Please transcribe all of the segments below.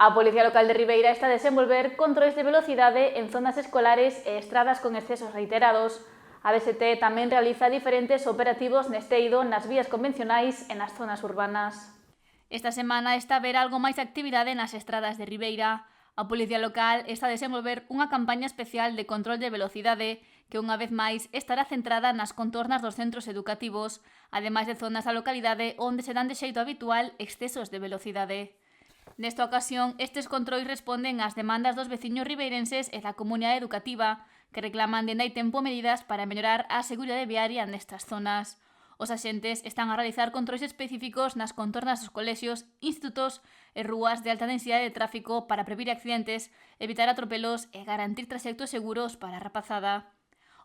A Policía Local de Ribeira está a desenvolver controles de velocidade en zonas escolares e estradas con excesos reiterados. A DST tamén realiza diferentes operativos neste eido nas vías convencionais e nas zonas urbanas. Esta semana está a haber algo máis de actividade nas estradas de Ribeira. A Policía Local está a desenvolver unha campaña especial de control de velocidade que unha vez máis estará centrada nas contornas dos centros educativos, ademais de zonas da localidade onde se dan de xeito habitual excesos de velocidade. Nesta ocasión, estes controis responden ás demandas dos veciños ribeirenses e da comunidade educativa, que reclaman dende hai tempo medidas para mellorar a seguridade viaria nestas zonas. Os axentes están a realizar controis específicos nas contornas dos colexios, institutos e rúas de alta densidade de tráfico para previr accidentes, evitar atropelos e garantir traxectos seguros para a rapazada.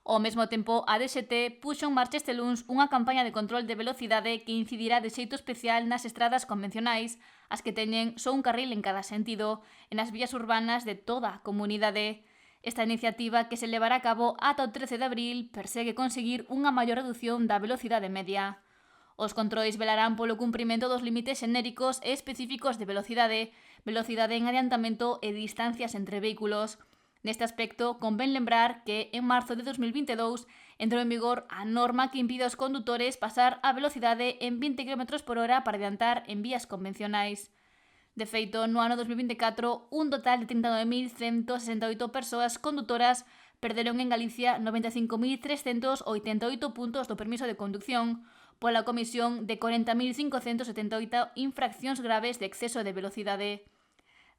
Ao mesmo tempo, a DST puxo en marcha este luns unha campaña de control de velocidade que incidirá de xeito especial nas estradas convencionais, as que teñen só un carril en cada sentido, e nas vías urbanas de toda a comunidade. Esta iniciativa, que se levará a cabo ata o 13 de abril, persegue conseguir unha maior reducción da velocidade media. Os controis velarán polo cumprimento dos límites xenéricos e específicos de velocidade en adiantamento e distancias entre vehículos. Neste aspecto, convén lembrar que en marzo de 2022 entrou en vigor a norma que impide aos condutores pasar a velocidade en 20 km/h para adiantar en vías convencionais. De feito, no ano 2024, un total de 39.168 persoas condutoras perderon en Galicia 95.388 puntos do permiso de conducción pola comisión de 40.578 infraccións graves de exceso de velocidade.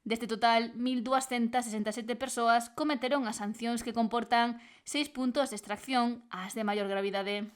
Deste total, 1.267 persoas cometeron as sancións que comportan 6 puntos de extracción, as de maior gravidade.